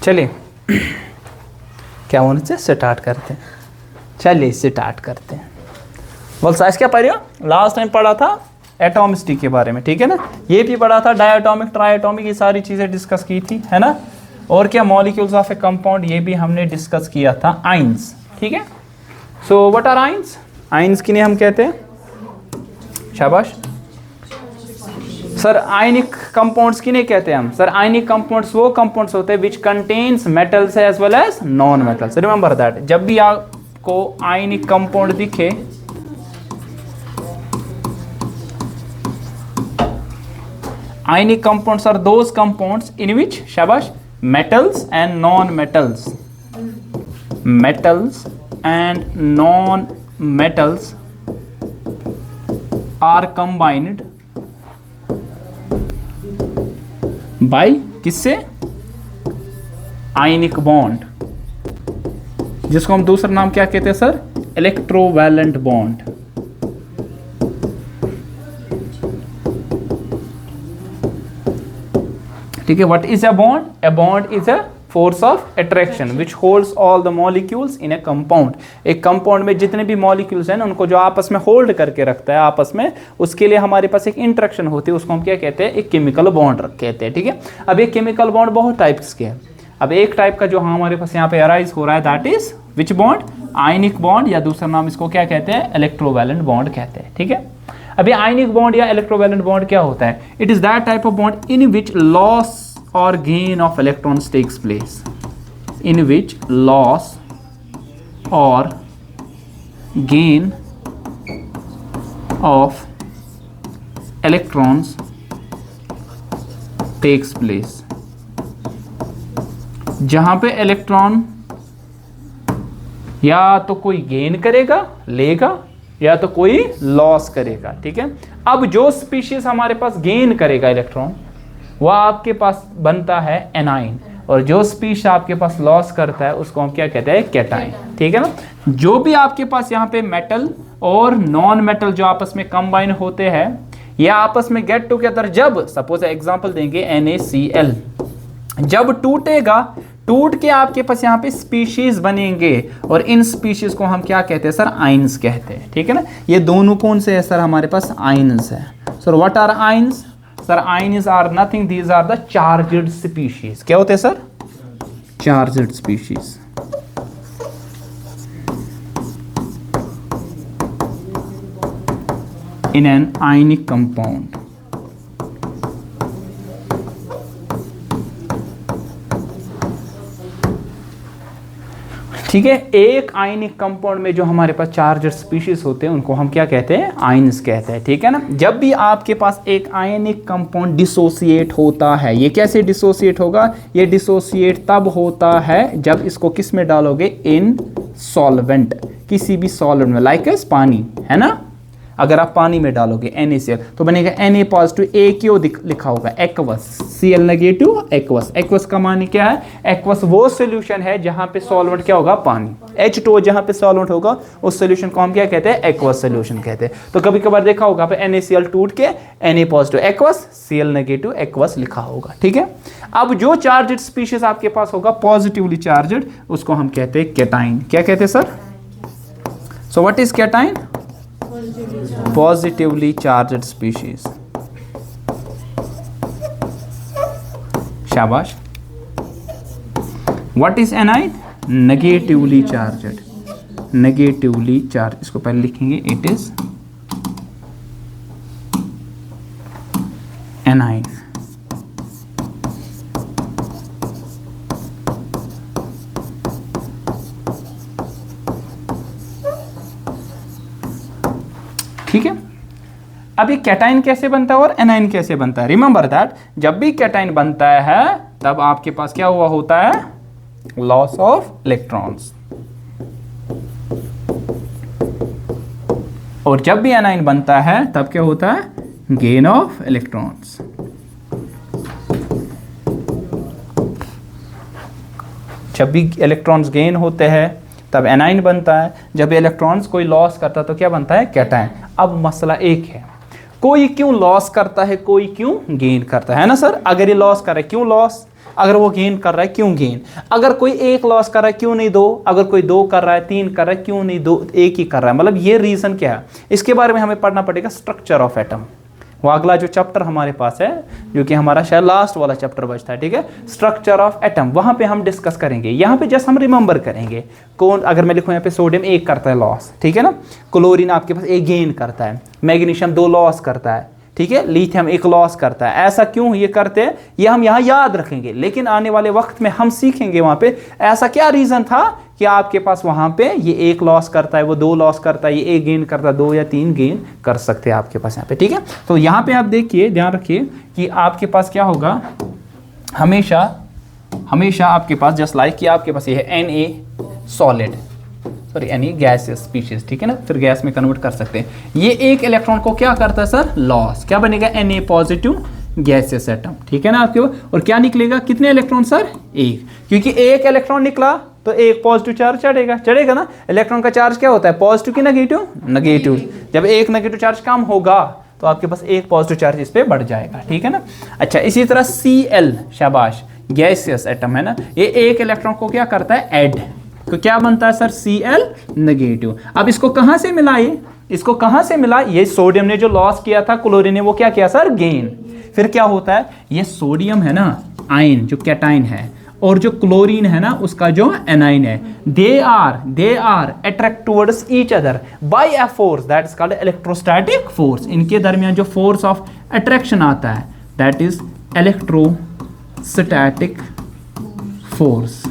चलिए क्या होने से स्टार्ट करते हैं। चलिए स्टार्ट करते हैं। बोल साइज क्या पढ़ रहे हो? लास्ट टाइम पढ़ा था एटॉमिसिटी के बारे में, ठीक है ना। ये भी पढ़ा था डायटोमिक ट्राइटोमिक, ये सारी चीज़ें डिस्कस की थी, है ना। और क्या मॉलिक्यूल्स ऑफ ए कंपाउंड, ये भी हमने डिस्कस किया था। आइंस, ठीक है। So what are ions? Ions किन्हें हम कहते हैं? शाबाश सर। आयनिक कंपाउंड्स किन्हें कहते हैं हम? सर आयनिक कंपाउंड्स वो कंपाउंड्स होते हैं which contains metals as well as non metals. Remember that. जब भी आपको आयनिक कंपाउंड दिखे, ionic compounds are those compounds in which, shabash, metals and non-metals, metals and non-metals are combined by किससे? ionic bond, जिसको हम दूसरा नाम क्या कहते हैं सर? Electrovalent bond. ठीक है। What is a bond? A bond is a force of attraction which holds all the molecules in a compound. एक कंपाउंड में जितने भी मॉलिक्यूल्स हैं ना, उनको जो आपस में होल्ड करके रखता है आपस में, उसके लिए हमारे पास एक इंटरेक्शन होती है, उसको हम क्या कहते हैं? एक केमिकल बॉन्ड कहते हैं, ठीक है। अब एक केमिकल बॉन्ड बहुत टाइप्स के हैं। अब एक टाइप का जो हमारे पास यहाँ पे अराइज हो रहा है, that is which bond? Ionic bond, या दूसरा नाम इसको क्या कहते हैं? इलेक्ट्रोवैलेंट बॉन्ड कहते हैं, ठीक है। अभी आयनिक बॉन्ड या इलेक्ट्रोवैलेंट बॉन्ड क्या होता है? It is that type of bond in which loss or gain of electrons takes place, in which loss or gain of electrons takes place, जहां पे इलेक्ट्रॉन या तो कोई गेन करेगा, लेगा, या तो कोई लॉस करेगा, ठीक है। अब जो स्पीशीज हमारे पास गेन करेगा इलेक्ट्रॉन, वह आपके पास बनता है एनाइन, और जो स्पीश आपके पास लॉस करता है उसको हम क्या कहते हैं? कैटाइन, ठीक है ना। जो भी आपके पास यहाँ पे मेटल और नॉन मेटल जो आपस में कंबाइन होते हैं, ये आपस में गेट टुगेदर, जब सपोज एग्जांपल देंगे NaCl, जब टूटेगा, टूट के आपके पास यहाँ पे स्पीशीज बनेंगे, और इन स्पीशीज को हम क्या कहते हैं सर? आइंस कहते हैं, ठीक है ना। ये दोनों कौन से है सर? हमारे पास आइंस है। Sir what are ions? Sir ions are nothing, these are the charged species. क्या होते हैं sir? Charged species. In an ionic compound. ठीक है। एक आयनिक कंपाउंड में जो हमारे पास चार्जर स्पीशीज होते हैं, उनको हम क्या कहते हैं? आयंस कहते हैं, ठीक है ना। जब भी आपके पास एक आयनिक कंपाउंड डिसोसिएट होता है, ये कैसे डिसोसिएट होगा? ये डिसोसिएट तब होता है जब इसको किस में डालोगे? इन सॉल्वेंट, किसी भी सॉल्वेंट में, लाइक एस पानी, है ना। अगर आप पानी में डालोगे NaCl तो बनेगा Na पॉजिटिव, A क्यों लिखा होगा? Aqueous, Cl negative, aqueous. Aqueous का मानी क्या है? एक्वस वो सोल्यूशन है जहां पे सॉल्वेंट क्या होगा? पानी। H2O जहां पे सॉल्वेंट होगा, उस सोल्यूशन को हम क्या कहते हैं? एक्वस सोल्यूशन कहते हैं। तो कभी कभार देखा होगा पे NaCl टूट के Na positive aqueous, Cl negative aqueous लिखा होगा, ठीक है। अब जो चार्जड स्पीशीज आपके पास होगा पॉजिटिवली चार्जड, उसको हम कहते हैं कैटाइन। क्या कहते हैं sir? So what is cation? Positively charged species. शाबाश। What is anion? Negatively charged. Negatively charged. इसको पहले लिखेंगे, it is anion. ठीक है। अब ये कैटाइन कैसे बनता है और एनाइन कैसे बनता है? रिमेंबर दैट, जब भी कैटाइन बनता है तब आपके पास क्या हुआ होता है? Loss of electrons. और जब भी एनाइन बनता है तब क्या होता है? Gain of electrons. जब भी इलेक्ट्रॉन्स गेन होते हैं तब एनाइन बनता है, जब इलेक्ट्रॉन्स कोई लॉस करता है तो क्या बनता है? कैटाइन। अब मसला एक है, कोई क्यों लॉस करता है, कोई क्यों गेन करता है ना सर? अगर ये लॉस करे, क्यों लॉस? अगर वो गेन कर रहा है क्यों गेन, अगर कोई एक लॉस कर रहा है क्यों नहीं दो, अगर कोई दो कर रहा है, तीन कर रहा है क्यों नहीं दो, एक ही कर रहा है, मतलब ये रीजन क्या है, इसके बारे में हमें पढ़ना पड़ेगा स्ट्रक्चर ऑफ एटम। वो अगला जो चैप्टर हमारे पास है, जो कि हमारा शायद लास्ट वाला चैप्टर बचता है, ठीक है, स्ट्रक्चर ऑफ एटम, वहां पे हम डिस्कस करेंगे। यहाँ पे जस्ट हम रिमेंबर करेंगे कौन, अगर मैं लिखूँ यहाँ पे सोडियम एक करता है लॉस, ठीक है ना, क्लोरीन आपके पास एक गेन करता है, मैग्नीशियम दो लॉस करता है, ठीक है, लिथियम एक लॉस करता है। ऐसा क्यों ये करते हैं ये हम यहाँ याद रखेंगे, लेकिन आने वाले वक्त में हम सीखेंगे वहां पे ऐसा क्या रीजन था कि आपके पास वहां पे ये एक लॉस करता है, वो दो लॉस करता है, ये एक गेन करता है, दो या तीन गेन कर सकते हैं आपके पास यहाँ पे, ठीक है। तो यहाँ पे आप देखिए, ध्यान रखिए कि आपके पास क्या होगा, हमेशा आपके पास जस्ट लाइक कि आपके पास ये है Na सॉलिड, सॉरी यानी गैसियस स्पीशीज, ठीक है ना, फिर गैस में कन्वर्ट कर सकते हैं। ये एक इलेक्ट्रॉन को क्या करता है सर, लॉस, क्या बनेगा, Na पॉजिटिव गैसियस एटम, ठीक है ना आपके, और क्या निकलेगा, कितने इलेक्ट्रॉन सर, एक, क्योंकि एक इलेक्ट्रॉन निकला तो एक पॉजिटिव चार्ज चढ़ेगा ना। इलेक्ट्रॉन का चार्ज क्या होता है, पॉजिटिव की नेगेटिव, नेगेटिव, जब एक नेगेटिव चार्ज कम होगा तो आपके पास एक पॉजिटिव चार्ज इस पे बढ़ जाएगा, ठीक है ना। अच्छा, इसी तरह Cl, शाबाश, गैसियस एटम है ना, ये एक इलेक्ट्रॉन को क्या करता है, ऐड, तो क्या बनता है सर, Cl नेगेटिव। अब इसको कहां से मिला, इसको कहां से मिला, ये सोडियम ने जो लॉस किया था, क्लोरीन ने वो क्या किया सर, गेन। फिर क्या होता है, ये सोडियम है ना आयन जो कैटाइन है, और जो क्लोरीन है ना उसका जो एनाइन है, they are attract towards each other by a force that is called electrostatic force. इनके दरमियान जो फोर्स ऑफ अट्रैक्शन आता है दैट इज इलेक्ट्रोस्टैटिक फोर्स,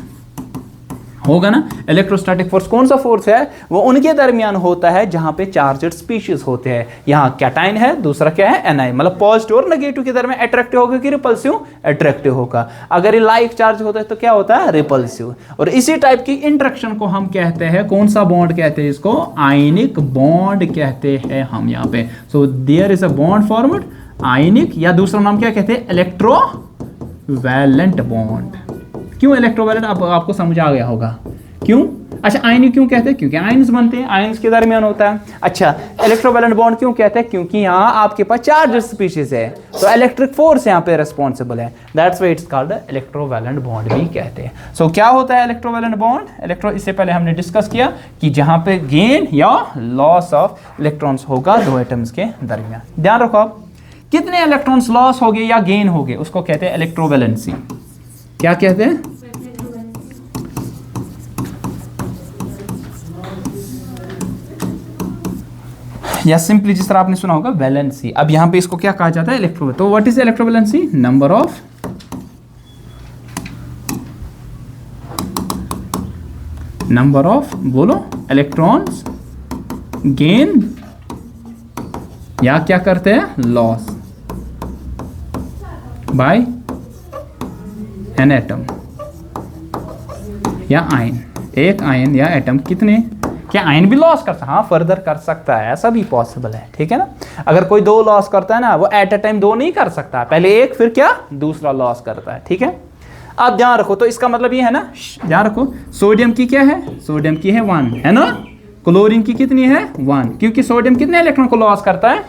होगा ना। इलेक्ट्रोस्टैटिक फोर्स कौन सा फोर्स है, वो उनके दरमियान होता है जहां पे चार्जड स्पीशीज होते हैं। यहाँ कैटाइन है, दूसरा क्या है, एनाइन, मतलब पॉजिटिव और नेगेटिव के दरमियान अट्रैक्टिव होगा कि रिपल्सिव, अट्रैक्टिव होगा। अगर ये लाइक चार्ज होता है तो क्या होता है, रिपल्सिव। और इसी टाइप की इंटरेक्शन को हम कहते हैं, कौन सा बॉन्ड कहते हैं इसको, आयनिक बॉन्ड कहते हैं हम यहाँ पे। So there is a bond formed ionic, या दूसरा नाम क्या कहते हैं, इलेक्ट्रोवैलेंट बॉन्ड। क्यों इलेक्ट्रोवैलेंट, आपको समझ आ गया होगा क्यों। अच्छा, आयनिक क्यों कहते हैं, क्योंकि आयन्स बनते हैं, आयन्स के दरमियान होता है। अच्छा, इलेक्ट्रोवैलेंट बॉन्ड क्यों कहते हैं, क्योंकि यहाँ आपके पास चार्ज स्पीशीज है, तो इलेक्ट्रिक फोर्स यहाँ पे रिस्पॉन्सिबल है, that's why it's called electrovalent bond भी कहते हैं। सो क्या होता है इलेक्ट्रोवैलेंट बॉन्ड, इससे पहले हमने डिस्कस किया कि जहाँ पे गेन या लॉस ऑफ इलेक्ट्रॉन्स होगा दो एटम्स के दरमियान। ध्यान रखो आप, कितने इलेक्ट्रॉन्स लॉस हो गए या गेन हो गए उसको कहते हैं इलेक्ट्रोवैलेंसी। क्या कहते हैं, या सिंपली जिस तरह आपने सुना होगा वैलेंसी। अब यहां पे इसको क्या कहा जाता है, इलेक्ट्रो। तो what is electrovalency, number of बोलो इलेक्ट्रॉन्स गेन या क्या करते हैं, लॉस बाय एन एटम या आयन। एक आयन या एटम कितने, क्या आयन भी लॉस करता है, हाँ फर्दर कर सकता है, ऐसा भी पॉसिबल है, ठीक है ना। अगर कोई दो लॉस करता है ना, वो एट अ टाइम दो नहीं कर सकता, पहले एक फिर क्या दूसरा लॉस करता है, ठीक है। अब ध्यान रखो, तो इसका मतलब ये है ना, ध्यान रखो, सोडियम की क्या है, सोडियम की है 1, है ना, क्लोरीन की कितनी है 1, क्योंकि सोडियम कितने इलेक्ट्रॉन को लॉस करता है,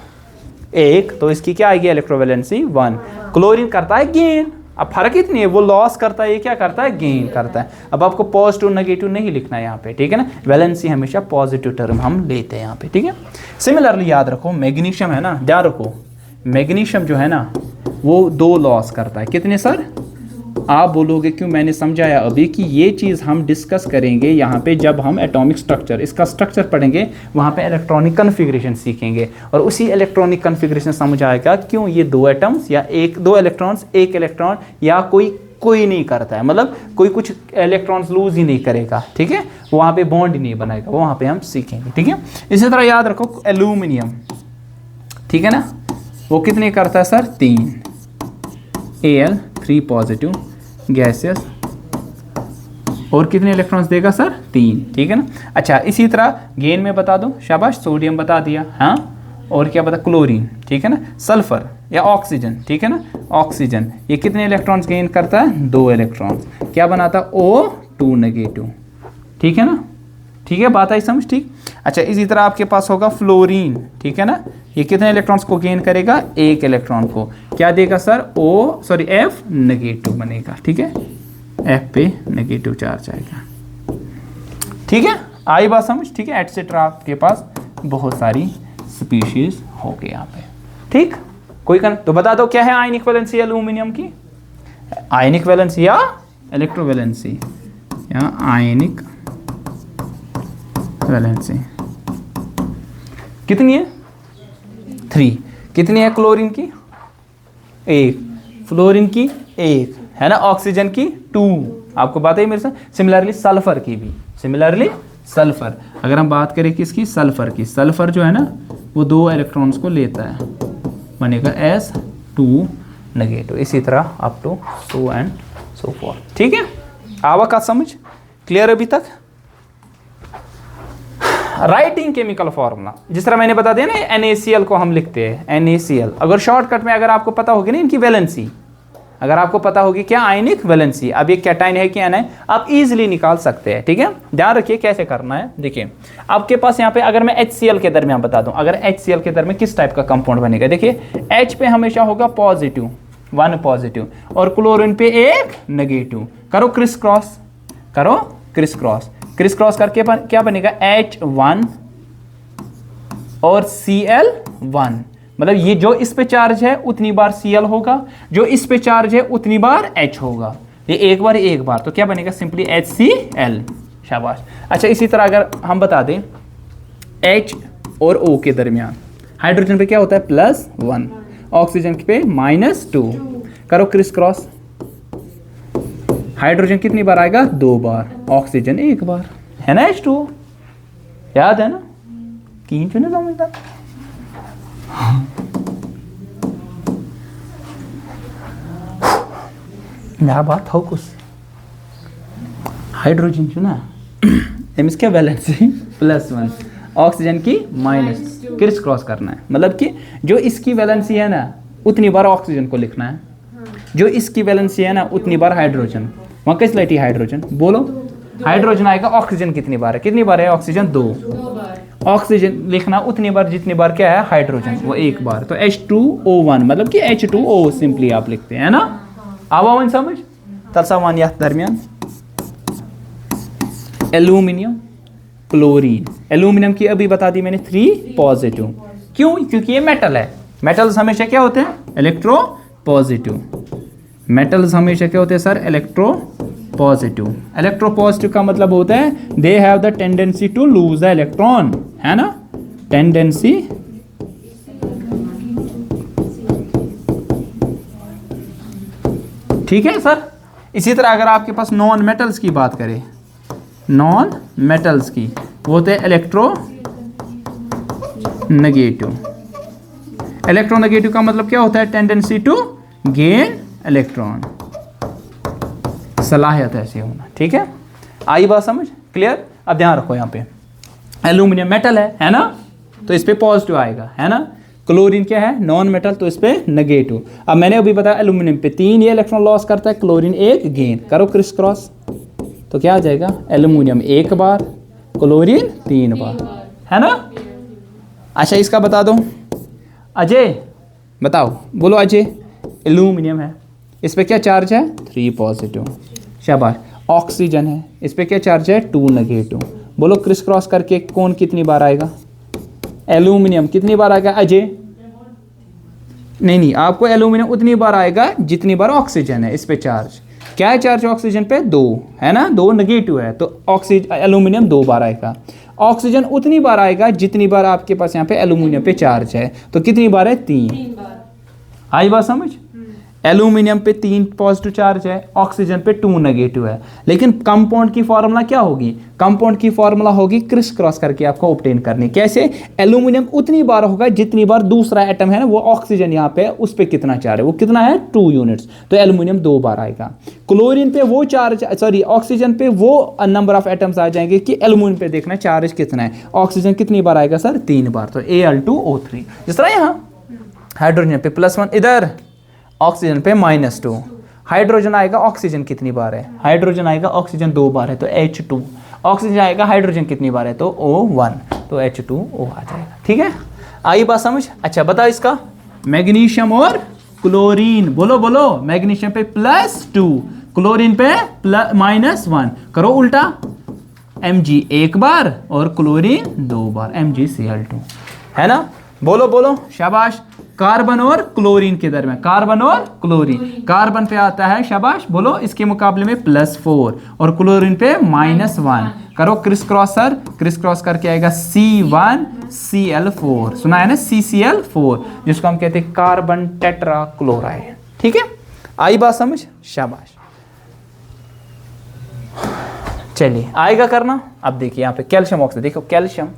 एक, तो इसकी क्या आएगी इलेक्ट्रोवैलेंसी 1। क्लोरीन करता है गेन, अब फर्क इतनी है, वो लॉस करता है, ये क्या करता है, गेन करता है। अब आपको पॉजिटिव नेगेटिव नहीं लिखना है यहाँ पे, ठीक है ना, वैलेंसी हमेशा पॉजिटिव टर्म हम लेते हैं यहाँ पे, ठीक है। सिमिलरली याद रखो, मैग्नीशियम है ना, ध्यान रखो, मैग्नीशियम जो है ना वो दो लॉस करता है, कितने सर, आप बोलोगे क्यों, मैंने समझाया अभी कि ये चीज़ हम डिस्कस करेंगे यहाँ पे जब हम एटॉमिक स्ट्रक्चर, इसका स्ट्रक्चर पढ़ेंगे, वहाँ पे इलेक्ट्रॉनिक कन्फिग्रेशन सीखेंगे, और उसी इलेक्ट्रॉनिक कन्फिग्रेशन समझ आएगा क्यों ये दो एटम्स या दो इलेक्ट्रॉन्स, एक इलेक्ट्रॉन या कोई नहीं करता है, मतलब कोई कुछ इलेक्ट्रॉन्स लूज ही नहीं करेगा, ठीक है, वहाँ पे बॉन्ड ही नहीं बनाएगा, वहाँ पे हम सीखेंगे, ठीक है। इसी तरह याद रखो एल्यूमिनियम, ठीक है ना, वो कितने करता है सर, 3, Al3 पॉजिटिव गैसियस, और कितने इलेक्ट्रॉन्स देगा सर, 3, ठीक है ना। अच्छा, इसी तरह गेन में बता दो, शाबाश, सोडियम बता दिया, हाँ, और क्या बता, क्लोरीन, ठीक है ना, सल्फर या ऑक्सीजन, ठीक है ना, ऑक्सीजन ये कितने इलेक्ट्रॉन्स गेन करता है, 2 इलेक्ट्रॉन्स, क्या बनाता है, O2 नेगेटिव, ठीक है ना, ठीक है, बात आई समझ, ठीक। अच्छा, इसी तरह आपके पास होगा फ्लोरीन, ठीक है ना, ये कितने इलेक्ट्रॉन्स को गेन करेगा, एक इलेक्ट्रॉन को, क्या देगा सर, एफ नेगेटिव बनेगा, ठीक है, एफ पे नेगेटिव चार्ज आएगा, ठीक है, आई बात समझ, ठीक है, एटसेट्रा आपके पास बहुत सारी स्पीशीज हो गए यहाँ पे, ठीक। कोई तो बता दो क्या है आयनिक वैलेंसी एल्यूमिनियम की, आयनिक वैलेंसी या इलेक्ट्रोवैलेंसी, या आयनिक वैलेंसी कितनी है, 3। कितनी है क्लोरीन की, 1, फ्लोरीन की 1, है ना, ऑक्सीजन की 2, आपको बात है मेरे साथ। सिमिलरली सल्फर की भी, सिमिलरली सल्फर, अगर हम बात करें किसकी, सल्फर की, सल्फर जो है ना वो 2 इलेक्ट्रॉन्स को लेता है, बनेगा S2 नेगेटिव, इसी तरह up to so and so forth, ठीक है। आवा का समझ क्लियर अभी तक। राइटिंग केमिकल फॉर्मूला, जिस तरह मैंने बता दिया ना, NaCl को हम लिखते हैं NaCl, अगर शॉर्टकट में अगर आपको पता होगी ना इनकी वैलेंसी, अगर आपको पता होगी क्या आयनिक वैलेंसी, अब ये कैटाइन है कि एनाइन, आप इजीली निकाल सकते हैं, ठीक है। ध्यान रखिए कैसे करना है, देखिए आपके पास यहाँ पे अगर मैं HCl के दरमियान बता दूं, अगर HCl के दरमियान किस टाइप का कंपाउंड बनेगा, देखिए H पे हमेशा होगा पॉजिटिव, 1 पॉजिटिव, और क्लोरीन पे 1 नेगेटिव, करो क्रिस क्रॉस, करो क्रिस क्रॉस, क्रिस क्रॉस करके क्या बनेगा, H1 और Cl1, मतलब ये जो इस पे चार्ज है उतनी बार Cl होगा, जो इस पे चार्ज है उतनी बार H होगा, ये एक बार तो क्या बनेगा, सिंपली HCl, शाबाश। अच्छा, इसी तरह अगर हम बता दें H और O के दरमियान, हाइड्रोजन पे क्या होता है +1, ऑक्सीजन पे -2, करो क्रिस क्रॉस, हाइड्रोजन कितनी बार आएगा, 2 बार, ऑक्सीजन 1 बार, है ना, H2O, याद है ना, कीन चुने समझदार। क्या बात हो कुछ, हाइड्रोजन चुना एम क्या बैलेंस +1, ऑक्सीजन की -2, क्रिस क्रॉस करना है, मतलब कि जो इसकी वैलेंसी है ना उतनी बार ऑक्सीजन को लिखना है, जो इसकी वैलेंसी है ना उतनी बार हाइड्रोजन, वहाँ किस लाइटी हाइड्रोजन, बोलो हाइड्रोजन आएगा, ऑक्सीजन कितनी बार है, ऑक्सीजन 2 बार, ऑक्सीजन लिखना उतनी बार जितनी बार क्या है हाइड्रोजन, वो 1 बार, तो H2O1 मतलब कि H2O सिंपली आप लिखते हैं ना, आवावन समझ। तलसावान या दरमियान एल्यूमिनियम क्लोरीन, एल्यूमिनियम की अभी बता दी मैंने 3 पॉजिटिव, क्यों, क्योंकि ये मेटल है, मेटल्स हमेशा क्या होते हैं, इलेक्ट्रो पॉजिटिव, मेटल्स हमेशा क्या होते हैं sir, electropositive, electropositive का मतलब होता है they have the tendency to lose the electron, है ना, टेंडेंसी ठीक है सर। इसी तरह अगर आपके पास नॉन मेटल्स की बात करें, नॉन मेटल्स की, वो होते हैं इलेक्ट्रो नेगेटिव, इलेक्ट्रोनेगेटिव का मतलब क्या होता है, टेंडेंसी टू गेन इलेक्ट्रॉन, सलाहियत ऐसी होना, ठीक है, आई बात समझ क्लियर। अब ध्यान रखो यहाँ पे एल्यूमिनियम मेटल है ना, तो इस पे पॉजिटिव आएगा, है ना, क्लोरीन क्या है नॉन मेटल, तो इस पे नेगेटिव। अब मैंने अभी बताया एल्यूमिनियम पे 3 ये इलेक्ट्रॉन लॉस करता है, क्लोरीन 1 गेन, करो क्रिस क्रॉस, तो क्या आ जाएगा, एल्यूमिनियम 1 बार, क्लोरीन 3 बार, है ना। अच्छा, इसका बता दो, अजय बताओ, बोलो अजय, एल्यूमिनियम है, इस पे क्या चार्ज है, 3 पॉजिटिव, शाबाश। ऑक्सीजन है, इस पे क्या चार्ज है, 2 नेगेटिव, बोलो क्रिस क्रॉस करके कौन कितनी बार आएगा, एल्यूमिनियम कितनी बार आएगा अजय, नहीं, आपको एल्यूमिनियम उतनी बार आएगा जितनी बार ऑक्सीजन है, इस पे चार्ज क्या है, चार्ज ऑक्सीजन पे 2 है ना, 2 नेगेटिव है, तो ऑक्सीजन एल्यूमिनियम 2 बार आएगा, ऑक्सीजन उतनी बार आएगा जितनी बार आपके पास यहाँ पे एल्यूमिनियम पे चार्ज है, तो कितनी बार है, 3 बार, आई बात समझ। एल्यूमिनियम पे 3 पॉजिटिव चार्ज है, ऑक्सीजन पे 2 नेगेटिव है, लेकिन कंपाउंड की फॉर्मूला क्या होगी, कंपाउंड की फॉर्मूला होगी क्रिस क्रॉस करके आपको ऑब्टेन करनी, कैसे, एल्यूमिनियम उतनी बार होगा जितनी बार दूसरा एटम है ना, वो ऑक्सीजन यहाँ पे उस पे कितना चार्ज है, वो कितना है 2 यूनिट्स, तो एल्यूमिनियम 2 बार आएगा। क्लोरीन पे वो चार्ज, सॉरी ऑक्सीजन पे वो नंबर ऑफ एटम्स आ जाएंगे कि एल्यूमिनियम पे देखना चार्ज कितना है, ऑक्सीजन कितनी बार आएगा सर, 3 बार, तो Al2O3, जिस तरह यहाँ हाइड्रोजन पे +1, इधर ऑक्सीजन पे -2, हाइड्रोजन आएगा, ऑक्सीजन कितनी बार है, हाइड्रोजन आएगा, ऑक्सीजन 2 बार है, तो H2, ऑक्सीजन आएगा, हाइड्रोजन कितनी बार है तो O1, तो H2O आ जाएगा। ठीक है, आई बात समझ। अच्छा बताओ इसका मैग्नीशियम और क्लोरीन, बोलो बोलो, मैग्नीशियम पे +2, क्लोरीन पे -1, करो उल्टा, Mg एक बार और क्लोरीन 2 बार, MgCl2, है ना, बोलो बोलो, शाबाश। कार्बन और क्लोरीन के दरमियान, कार्बन और क्लोरीन, कार्बन पे आता है, शाबाश बोलो, इसके मुकाबले में +4 और क्लोरीन पे -1, करो criss cross sir, criss cross करके आएगा C1Cl4, सुना है ना, CCl4, जिसको हम कहते हैं कार्बन टेट्रा क्लोराइड। ठीक है, आई बात समझ, शाबाश। चलिए आएगा करना। अब देखिए यहाँ पे कैल्शियम ऑक्सीजन, देखो कैल्शियम,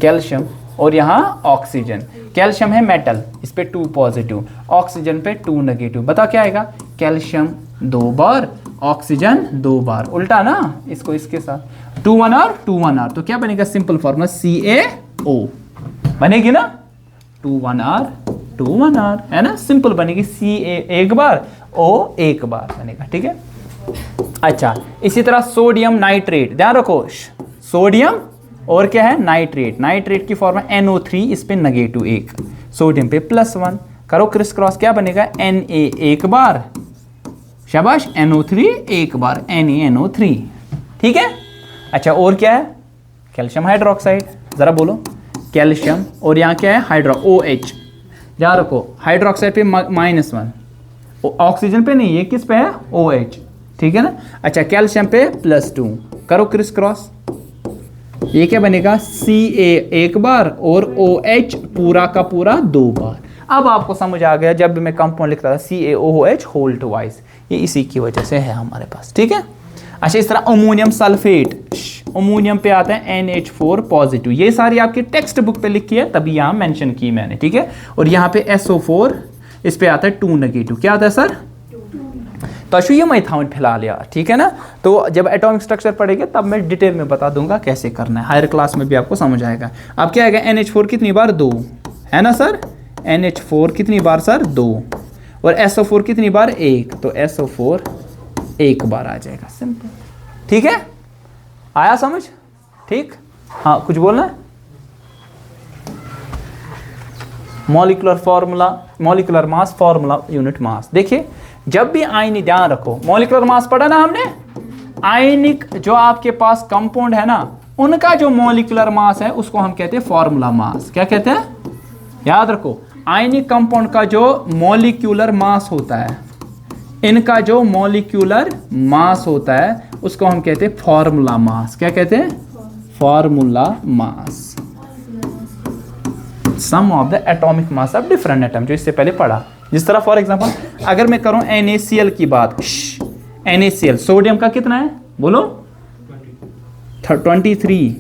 कैल्शियम और यहाँ ऑक्सीजन, कैल्शियम है मेटल, इस पे 2 पॉजिटिव, ऑक्सीजन पे 2 नेगेटिव, बता क्या आएगा, कैल्शियम 2 बार, ऑक्सीजन 2 बार, उल्टा ना, इसको इसके साथ 2 1 R 2 1 R, तो क्या बनेगा, सिंपल फॉर्मूला CaO बनेगी ना, 2 1 R 2 1 R, है ना, सिंपल बनेगी, Ca एक बार, O एक बार बनेगा। ठीक है, अच्छा इसी तरह सोडियम नाइट्रेट, ध्यान रखो, सोडियम और क्या है, नाइट्रेट, नाइट्रेट की फॉर्म है NO3, इस पे -1, सोडियम पे +1, करो क्रिस क्रॉस, क्या बनेगा, Na एक बार, शाबाश, NO3 एक बार, NaNO3। ठीक है, अच्छा और क्या है, कैल्शियम हाइड्रोक्साइड, जरा बोलो, कैल्शियम और यहाँ क्या है, OH, ध्यान रखो, हाइड्रोक्साइड पे -1, ऑक्सीजन पे नहीं, ये किस पे है, OH। ठीक है ना, अच्छा कैल्शियम पे +2, करो क्रिस क्रॉस, ये क्या बनेगा, Ca एक बार और OH पूरा का पूरा 2 बार। अब आपको समझ आ गया, जब भी मैं कंपाउंड लिखता था CaOH होल ट्वाइस, ये इसी की वजह से है हमारे पास। ठीक है, अच्छा इस तरह अमोनियम सल्फेट, अमोनियम पे आता है NH4 पॉजिटिव, ये सारी आपकी टेक्स्ट बुक पे लिखी है, तभी यहाँ मेंशन की मैंने। ठीक है, और यहाँ पे SO4, इस पे आता है 2 नेगेटिव, क्या आता है सर, तो अशु ये मैथाउन फैला लिया। ठीक है ना, तो जब एटॉमिक स्ट्रक्चर पढ़ेंगे तब मैं डिटेल में बता दूंगा कैसे करना है, हायर क्लास में भी आपको समझ आएगा। अब क्या आएगा, NH4 कितनी बार, 2, है ना सर, NH4 कितनी बार सर, 2, और SO4 कितनी बार, 1, तो SO4 एक बार आ जाएगा, सिंपल। ठीक है, आया समझ, ठीक, हाँ कुछ बोलना है, molecular formula, molecular mass, formula unit mass. देखिए जब भी आयनिक, ध्यान रखो, मॉलिक्यूलर मास पढ़ा ना हमने, आयनिक जो आपके पास कंपाउंड है ना, उनका जो मॉलिक्यूलर मास है उसको हम कहते हैं फॉर्मूला मास। क्या कहते हैं, याद रखो, आयनिक कंपाउंड का जो मॉलिक्यूलर मास होता है, इनका जो मॉलिक्यूलर मास होता है उसको हम कहते हैं फॉर्मूला मास। क्या कहते हैं, formula mass, sum of the atomic mass of different atom, जो इससे पहले पढ़ा। जिस तरह फॉर एग्जांपल अगर मैं करूं NaCl की बात, NaCl सोडियम का कितना है बोलो, 23,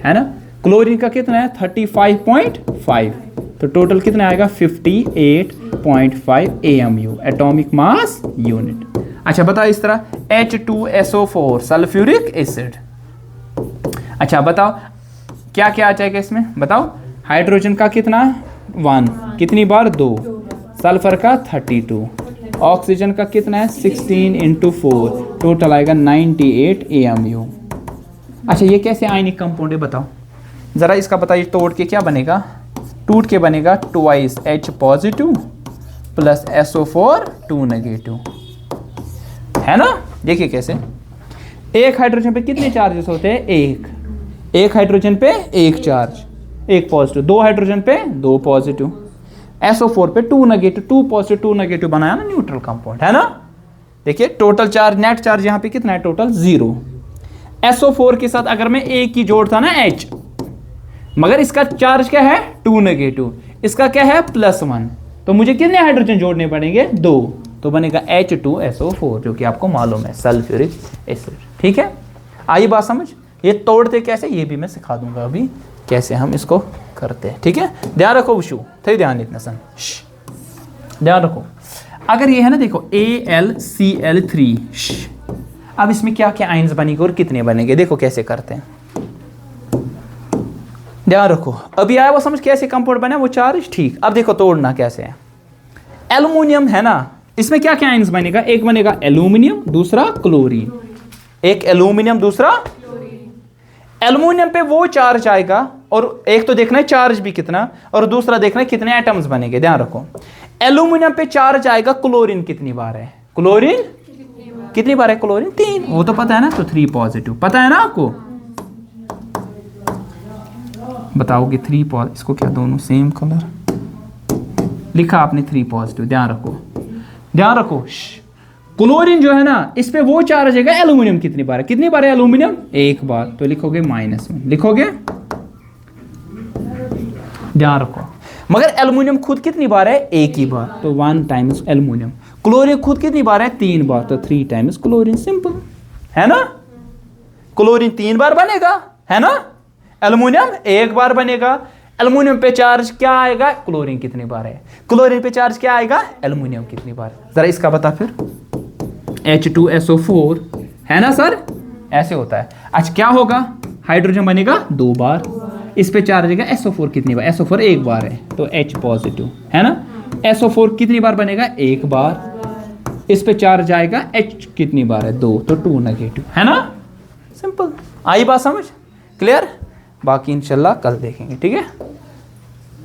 है ना, क्लोरीन का कितना है 35.5, तो टोटल कितना आएगा 58.5 AMU, एटॉमिक मास यूनिट। अच्छा बताओ इस तरह H2SO4 सल्फ्यूरिक एसिड, अच्छा बताओ क्या क्या आ जाएगा इसमें, बताओ, हाइड्रोजन का कितना 1, कितनी बार 2, सल्फर का 32, ऑक्सीजन का कितना है 16 × 4, टोटल आएगा 98 AMU। अच्छा ये कैसे आयनिक कंपाउंड है बताओ जरा, इसका बताइए, तोड़ के क्या बनेगा, टूट के बनेगा 2 H positive plus SO4 2 negative, है ना। देखिए कैसे, एक हाइड्रोजन पे कितने चार्जेस होते हैं, एक हाइड्रोजन पे एक चार्ज, एक पॉजिटिव, 2 हाइड्रोजन पे 2 पॉजिटिव, SO4 पे 2 नेगेटिव, 2 पॉजिटिव 2 नेगेटिव बनाया ना न्यूट्रल कंपाउंड, है ना। देखिए टोटल चार्ज, नेट चार्ज यहाँ पे कितना है, टोटल 0। SO4 के साथ अगर मैं एक ही जोड़ता ना H, मगर इसका चार्ज क्या है 2 नेगेटिव, इसका क्या है +1, तो मुझे कितने हाइड्रोजन जोड़ने पड़ेंगे 2, तो बनेगा H2SO4, जो कि आपको मालूम है सल्फ्यूरिक एसिड। ठीक है, आई बात समझ। ये तोड़ते कैसे ये भी मैं सिखा दूंगा अभी, कैसे हम इसको करते हैं। ठीक है, ध्यान रखो विशु, थे ध्यान इतना सन, ध्यान रखो। अगर ये है ना देखो AlCl3, अब इसमें क्या क्या आयन्स बनेंगे और कितने बनेंगे, देखो कैसे करते हैं, ध्यान रखो। अभी आया वो समझ कैसे कंपाउंड बना वो चार्ज, ठीक। अब देखो तोड़ना कैसे है। एल्युमिनियम है ना, इसमें क्या क्या आयन्स बनेगा, एक बनेगा एल्यूमिनियम, दूसरा क्लोरीन, एक एल्यूमिनियम, दूसरा एल्यूमिनियम पे वो चार्ज आएगा, और एक तो देखना है चार्ज भी कितना, और दूसरा देखना है कितने एटम्स बनेंगे। ध्यान रखो, एल्यूमिनियम पे चार्ज आएगा, क्लोरीन कितनी बार है, क्लोरीन कितनी बार है, क्लोरीन 3, वो तो पता है ना, तो 3 पॉजिटिव, पता है ना आपको। बताओगे 3 पॉजिटिव, इसको क्या दोनों सेम कलर लिखा आपने, 3 पॉजिटिव। ध्यान रखो, ध्यान रखो, क्लोरीन जो है ना, इस पे वो चार्ज है, एल्यूमिनियम कितनी बार है, कितनी बार है एल्यूमिनियम, 1 बार, तो लिखोगे -1, लिखोगे। ध्यान रखो, मगर एल्यूमिनियम खुद कितनी बार है, 1 ही बार, तो 1 टाइम्स एल्यूमिनियम। क्लोरीन खुद कितनी बार है, 3 बार, तो 3 टाइम्स क्लोरीन। सिंपल है ना, क्लोरीन 3 बार बनेगा, है ना, एल्यूमिनियम 1 बार बनेगा। एल्यूमिनियम पे चार्ज क्या आएगा, क्लोरीन कितनी बार है, क्लोरीन पे चार्ज क्या आएगा, एल्यूमिनियम कितनी बार। जरा इसका बता फिर, H2SO4 है ना सर, ऐसे होता है। अच्छा क्या होगा, हाइड्रोजन बनेगा 2 बार, इस पे चार्ज आएगा SO4 कितनी बार, SO4 1 बार है, तो H पॉजिटिव, है ना। SO4 कितनी बार बनेगा, 1 बार, इस पे चार्ज आएगा H कितनी बार है, 2, तो 2 नेगेटिव, है ना। सिंपल, आई बात समझ, क्लियर। बाकी इंशाल्लाह कल देखेंगे, ठीक है।